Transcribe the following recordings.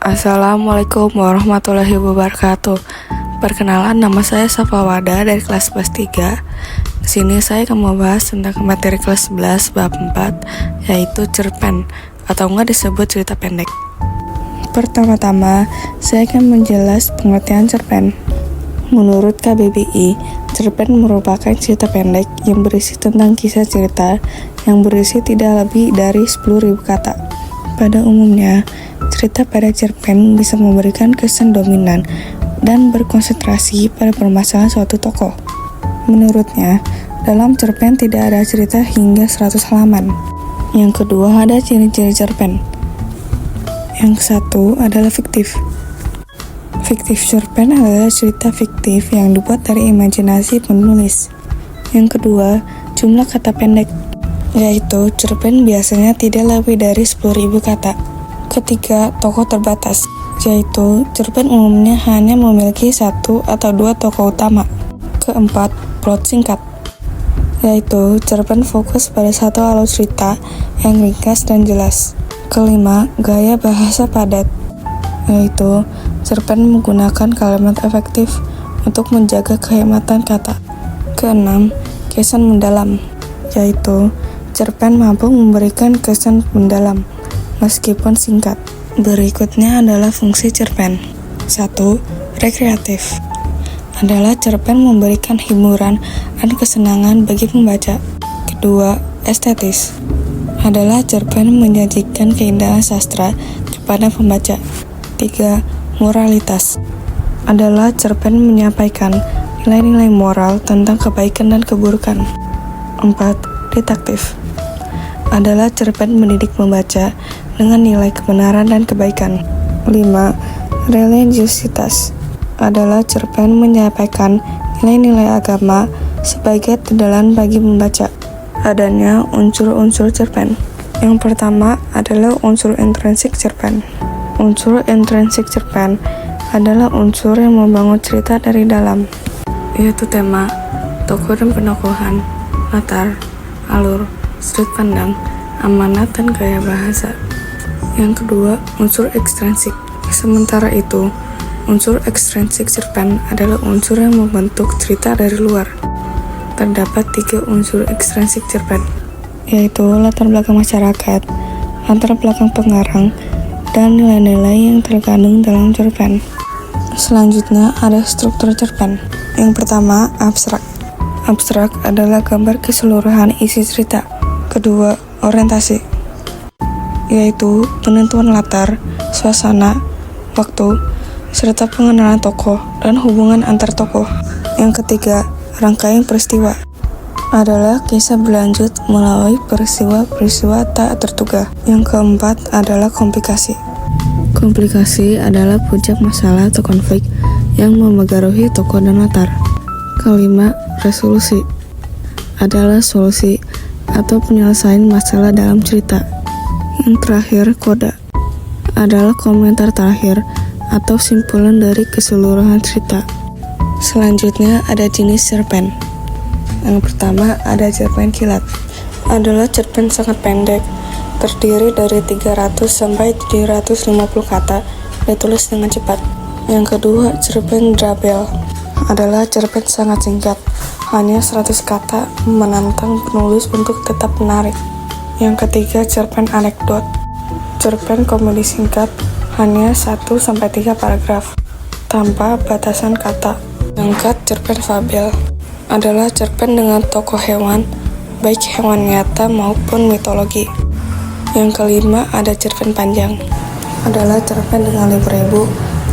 Assalamualaikum warahmatullahi wabarakatuh. Perkenalan, nama saya Safawada dari kelas 3. Di sini saya akan membahas tentang materi kelas 11 bab 4, yaitu cerpen atau enggak disebut cerita pendek. Pertama-tama, saya akan menjelas pengertian cerpen. Menurut KBBI, cerpen merupakan cerita pendek yang berisi tentang kisah cerita yang berisi tidak lebih dari 10.000 kata. Pada umumnya, cerita pada cerpen bisa memberikan kesan dominan dan berkonsentrasi pada permasalahan suatu tokoh. Menurutnya, dalam cerpen tidak ada cerita hingga 100 halaman. Yang kedua, ada ciri-ciri cerpen. Yang satu adalah fiktif. Fiktif cerpen adalah cerita fiktif yang dibuat dari imajinasi penulis. Yang kedua, jumlah kata pendek, yaitu cerpen biasanya tidak lebih dari 10.000 kata. Ketiga, tokoh terbatas, yaitu cerpen umumnya hanya memiliki 1 atau 2 tokoh utama. Keempat, plot singkat, yaitu cerpen fokus pada satu alur cerita yang ringkas dan jelas. Kelima, gaya bahasa padat, yaitu cerpen menggunakan kalimat efektif untuk menjaga kehematan kata. Keenam, kesan mendalam, yaitu cerpen mampu memberikan kesan mendalam meskipun singkat. Berikutnya adalah fungsi cerpen. 1. Rekreatif, adalah cerpen memberikan hiburan dan kesenangan bagi pembaca. Kedua, estetis, adalah cerpen menyajikan keindahan sastra kepada pembaca. 3. Moralitas, adalah cerpen menyampaikan nilai-nilai moral tentang kebaikan dan keburukan. 4. Didaktif, adalah cerpen mendidik membaca dengan nilai kebenaran dan kebaikan. 5. Religiositas, adalah cerpen menyampaikan nilai-nilai agama sebagai tegalan bagi membaca. Adanya unsur-unsur cerpen. Yang pertama adalah unsur intrinsik cerpen. Unsur intrinsik cerpen adalah unsur yang membangun cerita dari dalam, yaitu tema, tokoh dan penokohan, latar, alur, sudut pandang, amanat, dan gaya bahasa. Yang kedua, unsur ekstrinsik. Sementara itu, unsur ekstrinsik cerpen adalah unsur yang membentuk cerita dari luar. Terdapat 3 unsur ekstrinsik cerpen, yaitu latar belakang masyarakat, latar belakang pengarang, dan nilai-nilai yang terkandung dalam cerpen. Selanjutnya ada struktur cerpen. Yang pertama, abstrak. Abstrak adalah gambar keseluruhan isi cerita. Kedua, orientasi, yaitu penentuan latar, suasana, waktu, serta pengenalan tokoh dan hubungan antar tokoh. Yang ketiga, rangkaian peristiwa, adalah kisah berlanjut melalui peristiwa-peristiwa tak terduga. Yang keempat adalah komplikasi. Komplikasi adalah puncak masalah atau konflik yang memengaruhi tokoh dan latar. Kelima, resolusi, adalah solusi atau penyelesaian masalah dalam cerita. Yang terakhir, koda, adalah komentar terakhir atau simpulan dari keseluruhan cerita. Selanjutnya ada jenis cerpen. Yang pertama ada cerpen kilat, adalah cerpen sangat pendek, terdiri dari 300 sampai 750 kata, ditulis dengan cepat. Yang kedua, cerpen drabel, adalah cerpen sangat singkat, hanya 100 kata, menantang penulis untuk tetap menarik. Yang ketiga, cerpen anekdot, cerpen komedi singkat, hanya 1-3 paragraf, tanpa batasan kata. Yang keempat, cerpen fabel, adalah cerpen dengan tokoh hewan, baik hewan nyata maupun mitologi. Yang kelima, ada cerpen panjang, adalah cerpen dengan 5.000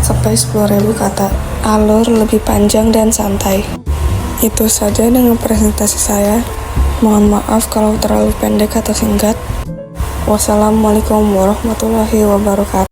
sampai 10.000 kata, alur lebih panjang dan santai. Itu saja dengan presentasi saya. Mohon maaf kalau terlalu pendek atau singkat. Wassalamualaikum warahmatullahi wabarakatuh.